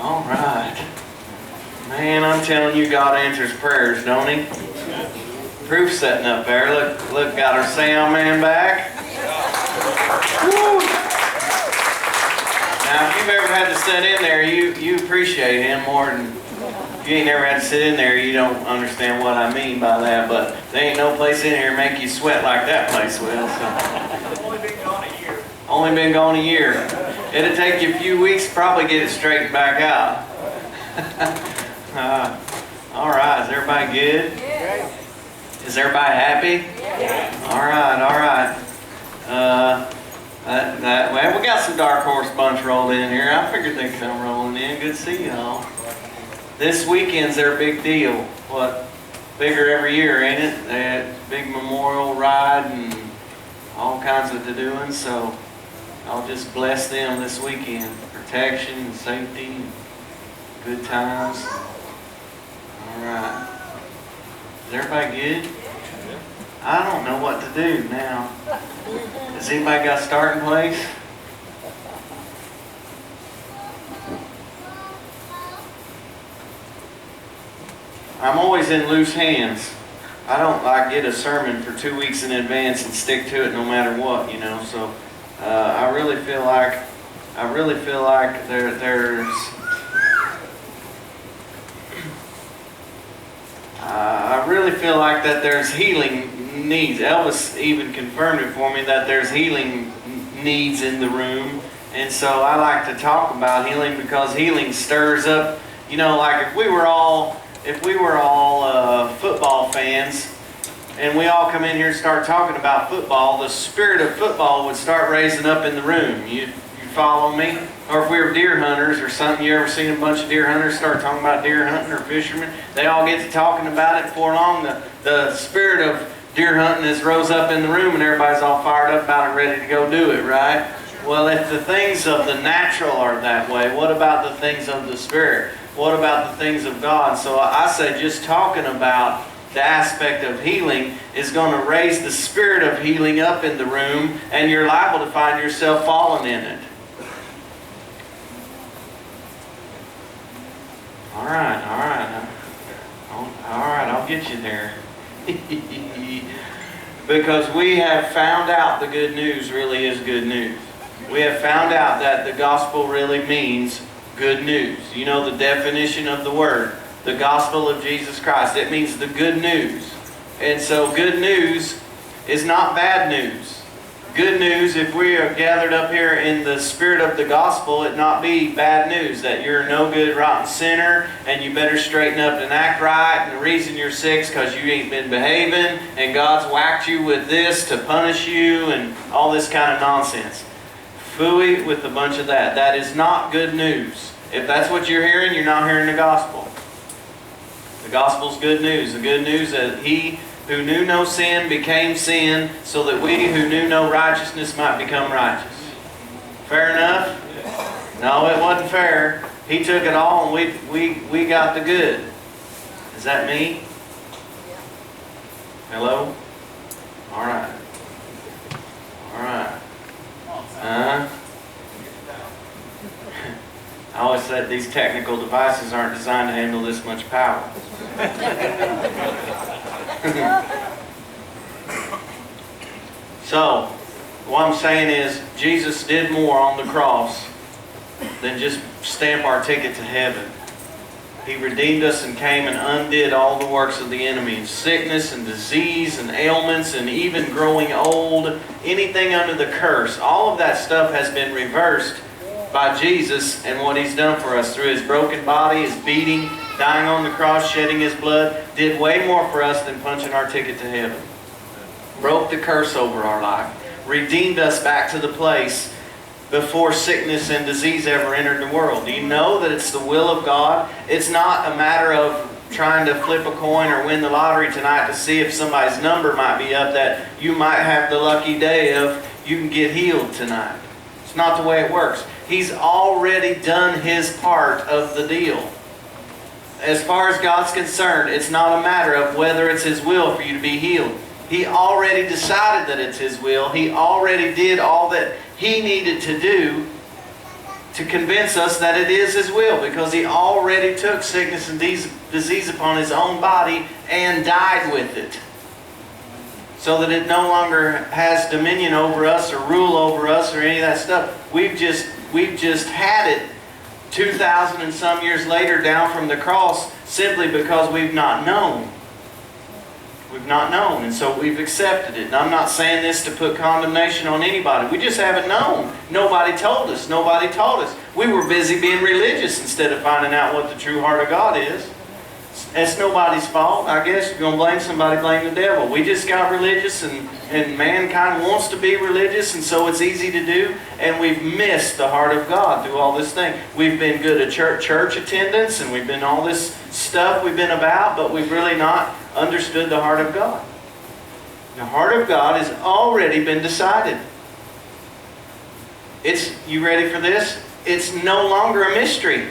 All right. Man, I'm telling you, God answers prayers, don't He? Proof setting up there. Look, got our sound man back. Woo. Now, if you've ever had to sit in there, you appreciate him more than... If you ain't never had to sit in there, you don't understand what I mean by that, but there ain't no place in here make you sweat like that place will. So. Only been gone a year. Only been gone a year. It'll take you a few weeks to probably get it straightened back out. All right, is everybody good? Yeah. Is everybody happy? Yeah. All right. Well, we got some Dark Horse Bunch rolled in here. I figured they'd come rolling in. Good to see y'all. This weekend's their big deal. What? Bigger every year, ain't it? They had big memorial ride and all kinds of to-doing. So I'll just bless them this weekend. Protection and safety and good times. All right. Is everybody good? I don't know what to do now. Has anybody got a starting place? I'm always in loose hands. I don't like get a sermon for 2 weeks in advance and stick to it no matter what, you know. So I really feel like there's I really feel like that there's healing needs. Elvis even confirmed it for me that there's healing needs in the room. And so I like to talk about healing because healing stirs up, you know, like if we were all football fans and we all come in here and start talking about football, the spirit of football would start raising up in the room. You follow me? Or if we were deer hunters or something, you ever seen a bunch of deer hunters start talking about deer hunting or fishermen? They all get to talking about it before long. The spirit of deer hunting has rose up in the room and everybody's all fired up about it, ready to go do it, right? Well, if the things of the natural are that way, what about the things of the spirit? What about the things of God? So I say just talking about the aspect of healing is going to raise the spirit of healing up in the room, and you're liable to find yourself falling in it. All right, I'll get you there. Because we have found out the good news really is good news. We have found out that the gospel really means good news. You know the definition of the word, the gospel of Jesus Christ. It means the good news. And so good news is not bad news. Good news, if we are gathered up here in the spirit of the gospel, it not be bad news that you're a no good, rotten sinner and you better straighten up and act right, and the reason you're sick is because you ain't been behaving and God's whacked you with this to punish you and all this kind of nonsense. Phooey with a bunch of that. That is not good news. If that's what you're hearing, you're not hearing the gospel. The gospel's good news. The good news that He who knew no sin became sin so that we who knew no righteousness might become righteous. Fair enough? No, it wasn't fair. He took it all and we got the good. Is that me? Hello? All right. I always said these technical devices aren't designed to handle this much power. So, what I'm saying is, Jesus did more on the cross than just stamp our ticket to heaven. He redeemed us and came and undid all the works of the enemy, and sickness and disease and ailments and even growing old, anything under the curse. All of that stuff has been reversed by Jesus and what He's done for us through His broken body, His beating, dying on the cross, shedding His blood. Did way more for us than punching our ticket to heaven. Broke the curse over our life. Redeemed us back to the place before sickness and disease ever entered the world. Do you know that it's the will of God? It's not a matter of trying to flip a coin or win the lottery tonight to see if somebody's number might be up, that you might have the lucky day of you can get healed tonight. It's not the way it works. He's already done His part of the deal. As far as God's concerned, it's not a matter of whether it's His will for you to be healed. He already decided that it's His will. He already did all that He needed to do to convince us that it is His will, because He already took sickness and disease upon His own body and died with it, so that it no longer has dominion over us or rule over us or any of that stuff. We've just had it 2,000 and some years later down from the cross, simply because we've not known. We've not known, and so we've accepted it. And I'm not saying this to put condemnation on anybody. We just haven't known. Nobody told us. Nobody taught us. We were busy being religious instead of finding out what the true heart of God is. It's nobody's fault. I guess you're going to blame somebody, blame the devil. We just got religious, and mankind wants to be religious, and so it's easy to do. And we've missed the heart of God through all this thing. We've been good at church attendance, and we've been all this stuff we've been about, but we've really not understood the heart of God. The heart of God has already been decided. You ready for this? It's no longer a mystery.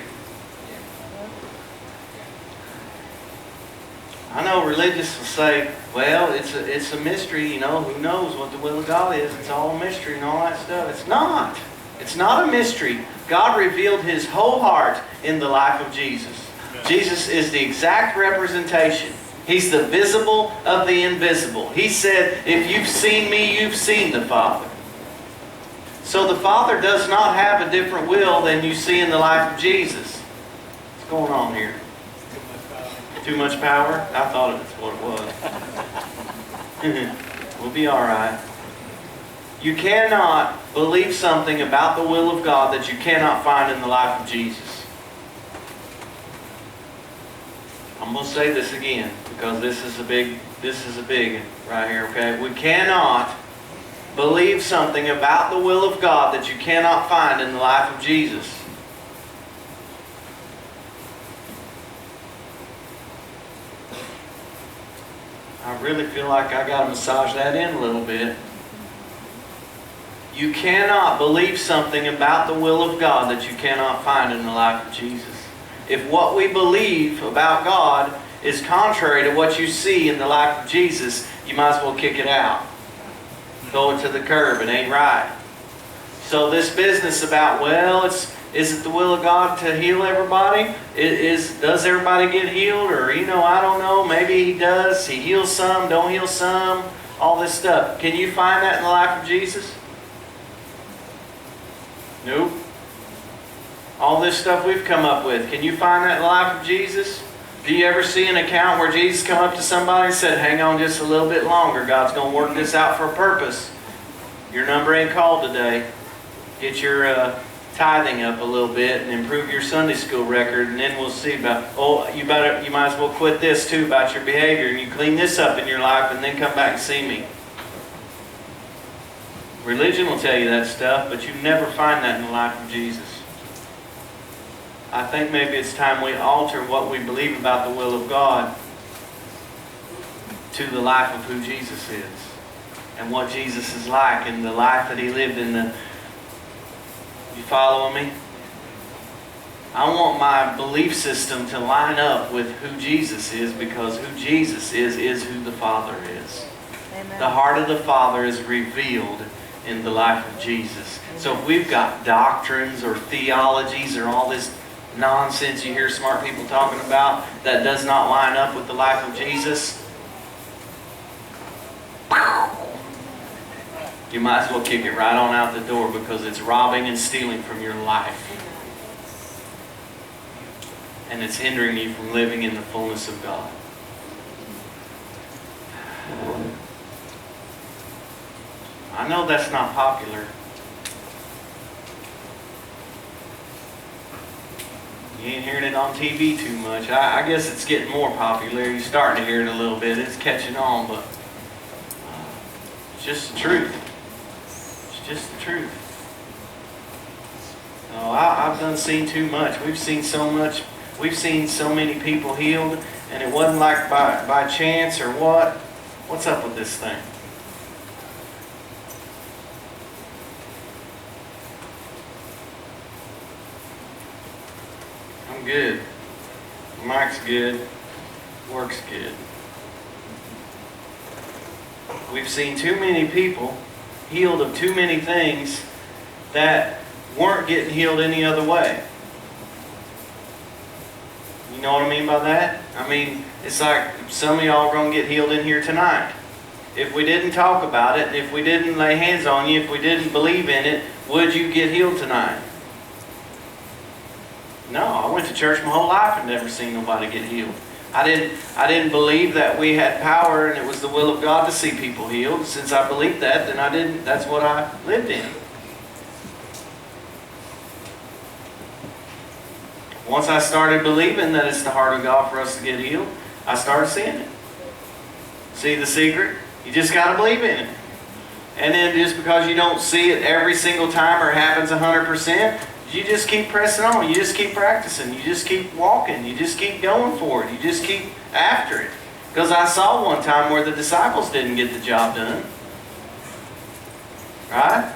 I know religious will say, well, it's a mystery, you know, who knows what the will of God is? It's all a mystery and all that stuff. It's not. It's not a mystery. God revealed His whole heart in the life of Jesus. Jesus is the exact representation. He's the visible of the invisible. He said, if you've seen me, you've seen the Father. So the Father does not have a different will than you see in the life of Jesus. What's going on here? Too much power? I thought it's what it was. We'll be alright. You cannot believe something about the will of God that you cannot find in the life of Jesus. I'm going to say this again, because this is a big right here, okay? We cannot believe something about the will of God that you cannot find in the life of Jesus. I really feel like I got to massage that in a little bit. You cannot believe something about the will of God that you cannot find in the life of Jesus. If what we believe about God is contrary to what you see in the life of Jesus, you might as well kick it out. Throw it to the curb. It ain't right. So this business about, well, is it the will of God to heal everybody? Does everybody get healed? Or, I don't know. Maybe He does. He heals some, don't heal some. All this stuff. Can you find that in the life of Jesus? Nope. All this stuff we've come up with. Can you find that in the life of Jesus? Do you ever see an account where Jesus come up to somebody and said, hang on just a little bit longer. God's going to work this out for a purpose. Your number ain't called today. Get your tithing up a little bit and improve your Sunday school record, and then we'll see about, you might as well quit this too about your behavior, and you clean this up in your life and then come back and see me. Religion will tell you that stuff, but you never find that in the life of Jesus. I think maybe it's time we alter what we believe about the will of God to the life of who Jesus is and what Jesus is like and the life that He lived in. You following me? I want my belief system to line up with who Jesus is, because who Jesus is who the Father is. Amen. The heart of the Father is revealed in the life of Jesus. So if we've got doctrines or theologies or all this nonsense you hear smart people talking about that does not line up with the life of Jesus, you might as well kick it right on out the door, because it's robbing and stealing from your life. And it's hindering you from living in the fullness of God. I know that's not popular. You ain't hearing it on TV too much. I guess it's getting more popular. You're starting to hear it a little bit. It's catching on, but it's just the truth. It's just the truth. Oh, I've done seen too much. We've seen so much. We've seen so many people healed, and it wasn't like by chance or what. What's up with this thing? I'm good. Mike's good. Works good. We've seen too many people healed of too many things that weren't getting healed any other way. You know what I mean by that? I mean, it's like some of y'all are going to get healed in here tonight. If we didn't talk about it, if we didn't lay hands on you, if we didn't believe in it, would you get healed tonight? No, I went to church my whole life and never seen nobody get healed. I didn't believe that we had power and it was the will of God to see people healed. Since I believed that, then that's what I lived in. Once I started believing that it's the heart of God for us to get healed, I started seeing it. See the secret? You just got to believe in it. And then just because you don't see it every single time or happens 100%, you just keep pressing on. You just keep practicing. You just keep walking. You just keep going for it. You just keep after it. Because I saw one time where the disciples didn't get the job done. Right?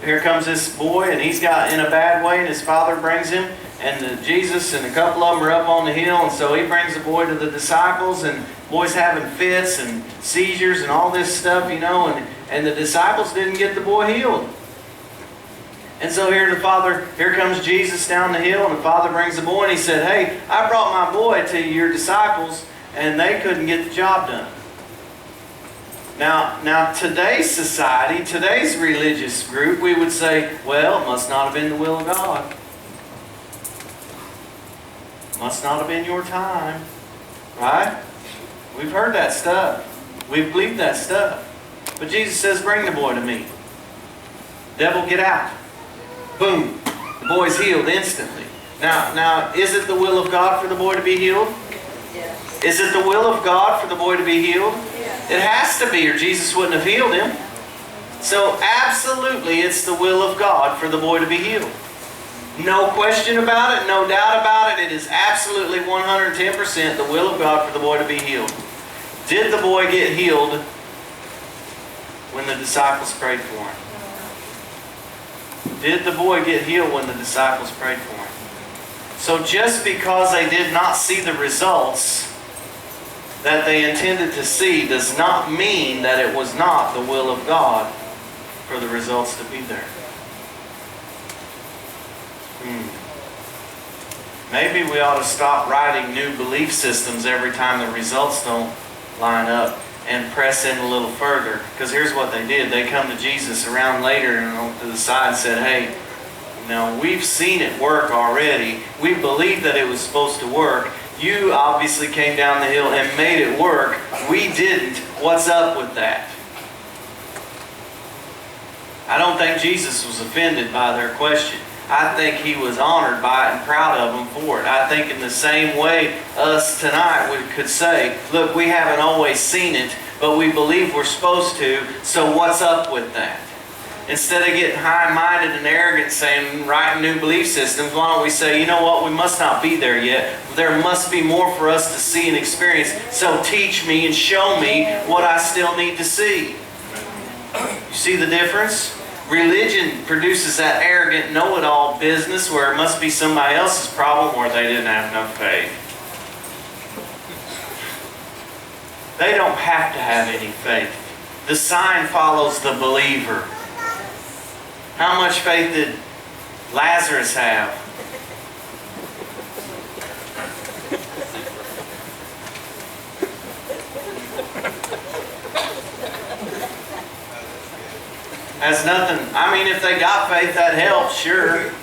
Here comes this boy, and he's got in a bad way, and his father brings him. And Jesus and a couple of them are up on the hill, and so he brings the boy to the disciples, and the boy's having fits and seizures and all this stuff, you know, and the disciples didn't get the boy healed. And so here comes Jesus down the hill, and the father brings the boy, and he said, hey, I brought my boy to your disciples, and they couldn't get the job done. Now today's society, today's religious group, we would say, well, it must not have been the will of God. Must not have been your time. Right? We've heard that stuff. We've believed that stuff. But Jesus says, bring the boy to me. Devil, get out. Boom. The boy's healed instantly. Now, is it the will of God for the boy to be healed? Yes. Is it the will of God for the boy to be healed? Yes. It has to be, or Jesus wouldn't have healed him. So absolutely, it's the will of God for the boy to be healed. No question about it, no doubt about it. It is absolutely 110% the will of God for the boy to be healed. Did the boy get healed when the disciples prayed for him? Did the boy get healed when the disciples prayed for him? So just because they did not see the results that they intended to see does not mean that it was not the will of God for the results to be there. Maybe we ought to stop writing new belief systems every time the results don't line up and press in a little further. Because here's what they did. They come to Jesus around later and to the side and said, hey, we've seen it work already. We believed that it was supposed to work. You obviously came down the hill and made it work. We didn't. What's up with that? I don't think Jesus was offended by their question. I think he was honored by it and proud of them for it. I think in the same way us tonight could say, look, we haven't always seen it, but we believe we're supposed to, so what's up with that? Instead of getting high-minded and arrogant saying, writing new belief systems, why don't we say, you know what, we must not be there yet. There must be more for us to see and experience, so teach me and show me what I still need to see. You see the difference? Religion produces that arrogant know-it-all business where it must be somebody else's problem or they didn't have enough faith. They don't have to have any faith. The sign follows the believer. How much faith did Lazarus have? Has nothing. I mean, if they got faith, that helps, sure.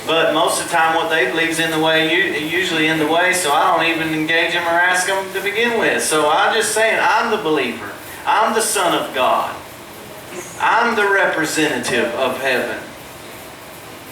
But most of the time, what they believe is usually in the way, so I don't even engage them or ask them to begin with. So I'm just saying, I'm the believer. I'm the Son of God. I'm the representative of heaven.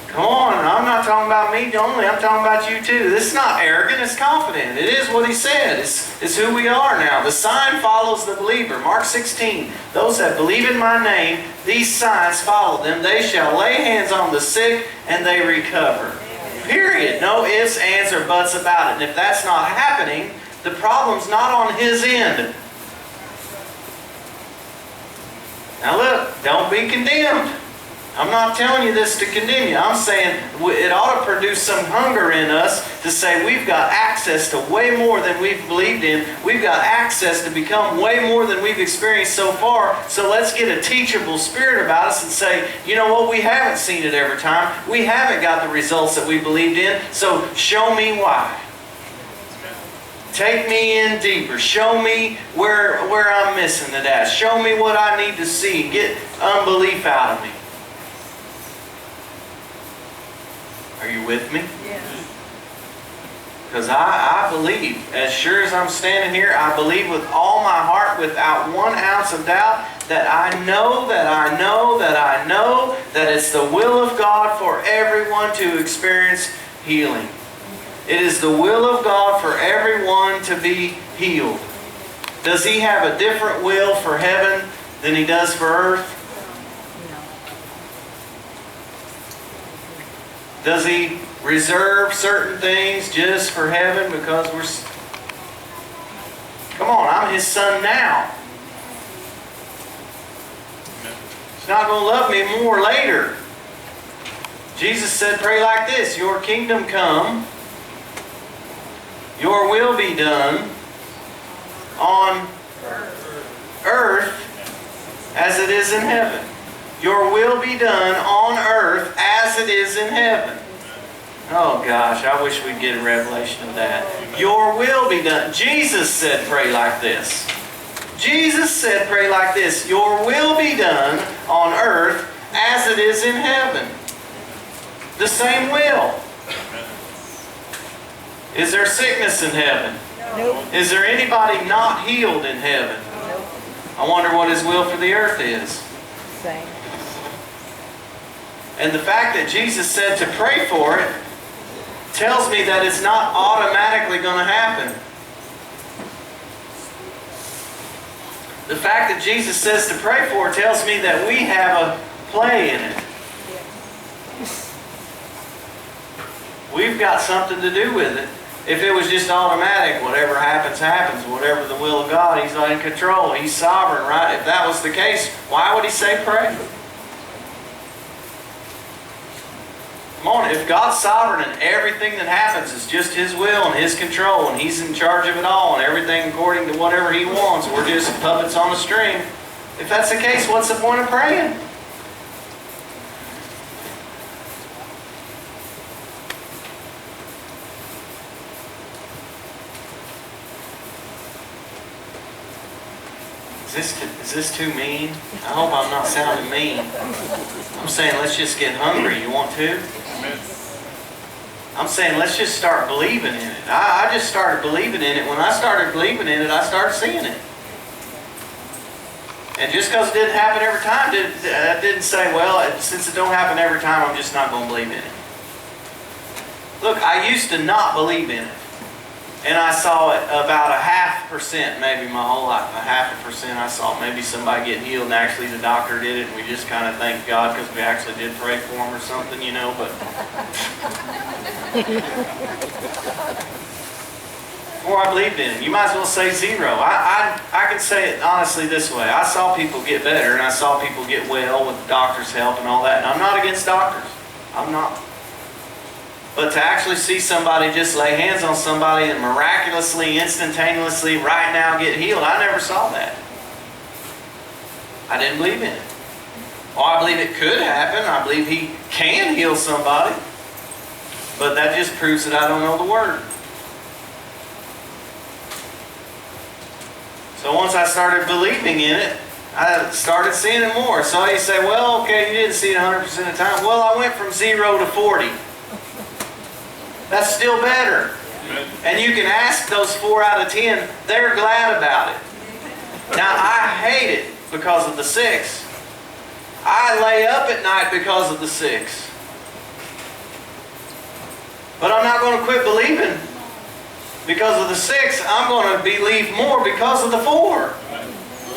Come on, I'm not talking about me only, I'm talking about you too. This is not arrogant, it's confident. It is what he said. It's who we are now. The sign follows the believer. Mark 16, those that believe in my name, these signs follow them. They shall lay hands on the sick and they recover. Period. No ifs, ands, or buts about it. And if that's not happening, the problem's not on his end. Now look, don't be condemned. I'm not telling you this to condemn you. I'm saying it ought to produce some hunger in us to say we've got access to way more than we've believed in. We've got access to become way more than we've experienced so far. So let's get a teachable spirit about us and say, you know what, we haven't seen it every time. We haven't got the results that we believed in. So show me why. Take me in deeper. Show me where I'm missing it at. Show me what I need to see. Get unbelief out of me. Are you with me? Yes. Because I believe, as sure as I'm standing here, I believe with all my heart, without 1 ounce of doubt, that I know that it's the will of God for everyone to experience healing. It is the will of God for everyone to be healed. Does He have a different will for heaven than He does for earth? Does He reserve certain things just for heaven because we're... Come on, I'm His son now. He's not going to love me more later. Jesus said, pray like this, your kingdom come, your will be done on earth as it is in heaven. Your will be done on earth as it is in heaven. Oh gosh, I wish we'd get a revelation of that. Your will be done. Jesus said pray like this. Jesus said pray like this. Your will be done on earth as it is in heaven. The same will. Is there sickness in heaven? Nope. Is there anybody not healed in heaven? Nope. I wonder what His will for the earth is. Same. And the fact that Jesus said to pray for it tells me that it's not automatically going to happen. The fact that Jesus says to pray for it tells me that we have a play in it. We've got something to do with it. If it was just automatic, whatever happens, happens. Whatever the will of God, He's not in control. He's sovereign, right? If that was the case, why would He say pray? Come on, if God's sovereign and everything that happens is just His will and His control and He's in charge of it all and everything according to whatever He wants, we're just puppets on a string. If that's the case, what's the point of praying? Is this too mean? I hope I'm not sounding mean. I'm saying let's just get hungry. You want to? I'm saying let's just start believing in it. I just started believing in it. When I started believing in it, I started seeing it. And just because it didn't happen every time, I didn't say, well, since it don't happen every time, I'm just not going to believe in it. Look, I used to not believe in it. And I saw it about 0.5%, maybe my whole life. 0.5% I saw maybe somebody get healed and actually the doctor did it and we just kind of thank God because we actually did pray for him or something, you know, but... Before I believed in it, you might as well say 0. I can say it honestly this way. I saw people get better and I saw people get well with the doctor's help and all that. And I'm not against doctors. I'm not. But to actually see somebody just lay hands on somebody and miraculously, instantaneously, right now get healed, I never saw that. I didn't believe in it. Well, I believe it could happen. I believe He can heal somebody. But that just proves that I don't know the Word. So once I started believing in it, I started seeing it more. So you say, well, okay, you didn't see it 100% of the time. Well, I went from 0 to 40. That's still better. And you can ask those 4 out of 10, they're glad about it. Now, I hate it because of the 6. I lay up at night because of the 6. But I'm not going to quit believing because of the 6. I'm going to believe more because of the 4.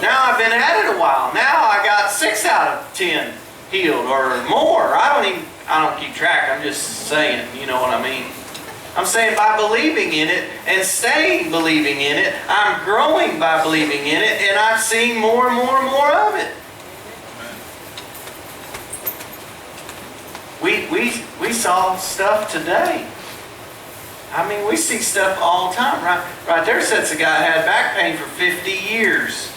Now I've been at it a while. Now I got 6 out of 10 healed or more. I don't keep track. I'm just saying, you know what I mean. I'm saying by believing in it and staying believing in it, I'm growing by believing in it, and I'm seeing more and more and more of it. we saw stuff today. I mean, we see stuff all the time. Right there sits a guy that had back pain for 50 years.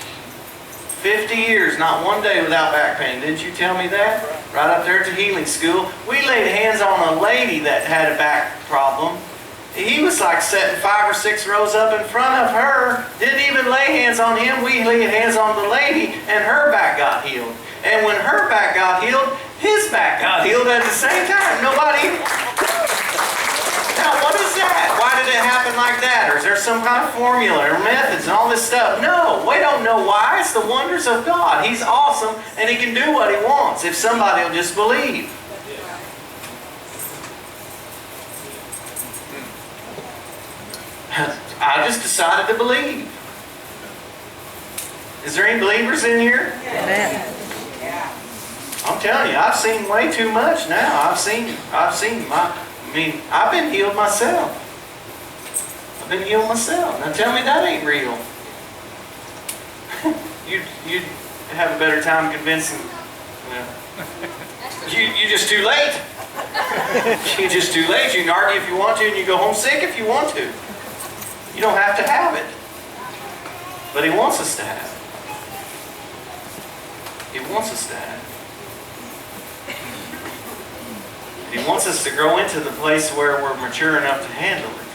50 years, not one day without back pain. Didn't you tell me that? Right up there at the healing school. We laid hands on a lady that had a back problem. He was like sitting 5 or 6 rows up in front of her. Didn't even lay hands on him. We laid hands on the lady and her back got healed. And when her back got healed, his back got healed at the same time. Nobody... Now, what is that? Why did it happen like that? Or is there some kind of formula or methods and all this stuff? No, we don't know why. It's the wonders of God. He's awesome and He can do what He wants if somebody will just believe. I just decided to believe. Is there any believers in here? Amen. I'm telling you, I've seen way too much now. I've seen I've been healed myself. I've been healed myself. Now tell me that ain't real. You'd have a better time convincing. Well, you're just too late. You're just too late. You can argue if you want to, and you go home sick if you want to. You don't have to have it. But He wants us to have it. He wants us to have it. He wants us to grow into the place where we're mature enough to handle it.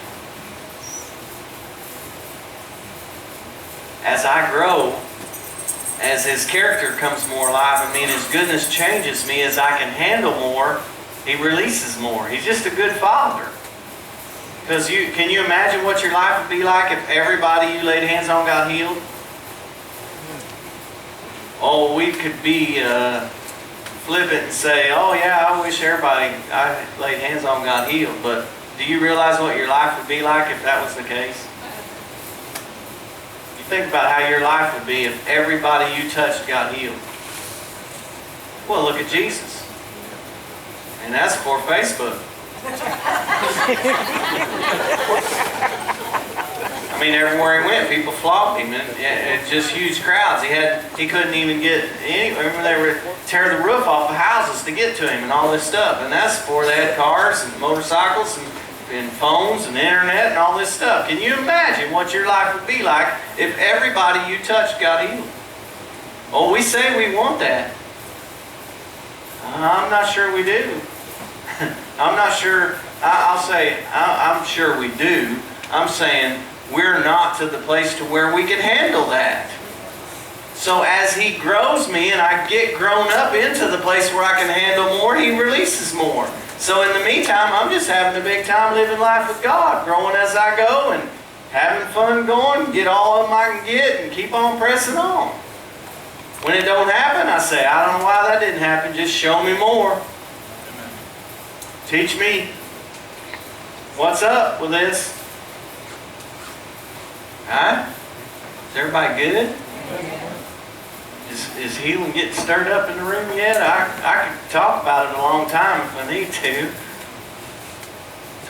As I grow, as His character comes more alive in me and His goodness changes me, as I can handle more, He releases more. He's just a good Father. Because can you imagine what your life would be like if everybody you laid hands on got healed? Oh, we could be flippant and say, oh yeah, I wish everybody I laid hands on got healed. But do you realize what your life would be like if that was the case? You think about how your life would be if everybody you touched got healed. Well, look at Jesus. And that's before Facebook. I mean, everywhere He went, people flogged Him, and it's just huge crowds. He couldn't even get any. Remember, they would tear the roof off of houses to get to Him, and all this stuff. And that's before they had cars and motorcycles and phones and internet and all this stuff. Can you imagine what your life would be like if everybody you touched got healed? Oh, we say we want that. I'm not sure we do. I'm not sure. I'll say I'm sure we do. I'm saying we're not to the place to where we can handle that. So as He grows me and I get grown up into the place where I can handle more, He releases more. So in the meantime, I'm just having a big time living life with God, growing as I go and having fun going, get all of them I can get and keep on pressing on. When it don't happen, I say, I don't know why that didn't happen. Just show me more. Teach me. What's up with this? Huh? Is everybody good? Is healing getting stirred up in the room yet? I could talk about it a long time if I need to.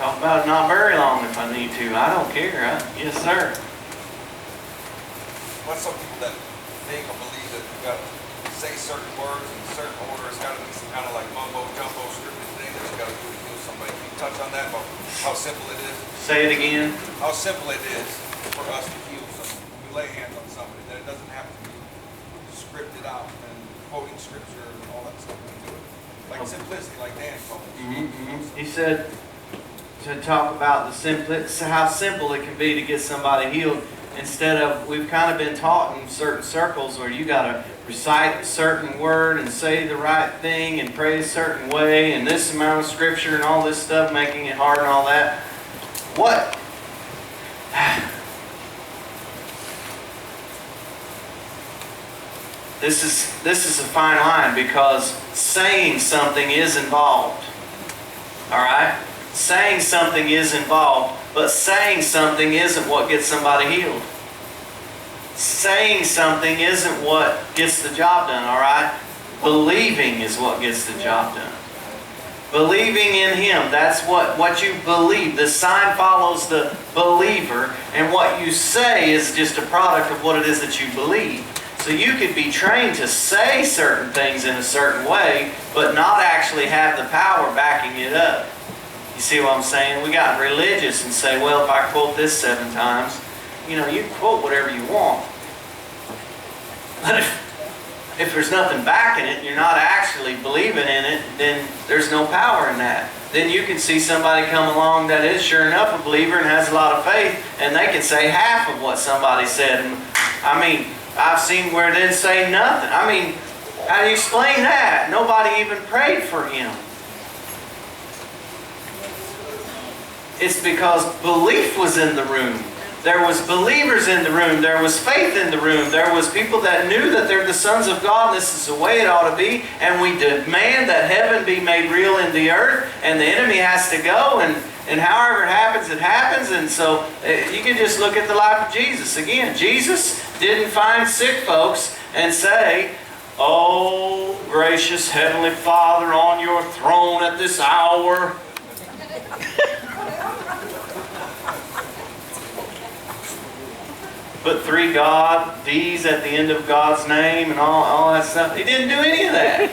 Talk about it not very long if I need to. I don't care. Yes, sir. What's some people that think or believe that you got to say certain words in certain order? It's got to be some kind of like mumbo jumbo scripted thing that you got to do to heal somebody. Can you touch on that about how simple it is? Say it again. How simple it is for us to heal somebody. We lay hands on somebody. That it doesn't have to be scripted out and quoting scripture and all that stuff into it. Like simplicity, like Dan told us. He said to talk about how simple it can be to get somebody healed. Instead of, we've kind of been taught in certain circles where you got to recite a certain word and say the right thing and pray a certain way and this amount of scripture and all this stuff, making it hard and all that. What? This is a fine line because saying something is involved. All right? Saying something is involved, but saying something isn't what gets somebody healed. Saying something isn't what gets the job done, all right? Believing is what gets the job done. Believing in Him, that's what you believe. The sign follows the believer, and what you say is just a product of what it is that you believe. So you could be trained to say certain things in a certain way, but not actually have the power backing it up. You see what I'm saying? We got religious and say, well, if I quote this 7 times, you know, you can quote whatever you want. But if there's nothing backing it, and you're not actually believing in it, then there's no power in that. Then you can see somebody come along that is sure enough a believer and has a lot of faith, and they can say half of what somebody said. And, I mean, I've seen where they didn't say nothing. I mean, how do you explain that? Nobody even prayed for him. It's because belief was in the room. There was believers in the room. There was faith in the room. There was people that knew that they're the sons of God and this is the way it ought to be. And we demand that heaven be made real in the earth. And the enemy has to go. And however it happens, it happens. And so you can just look at the life of Jesus. Again, Jesus didn't find sick folks and say, "Oh, gracious Heavenly Father, on your throne at this hour." Put 3 God, these at the end of God's name and all that stuff. He didn't do any of that.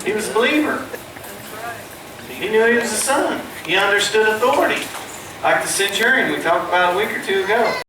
He was a believer. He knew he was a son. He understood authority. Like the centurion we talked about a week or 2 ago.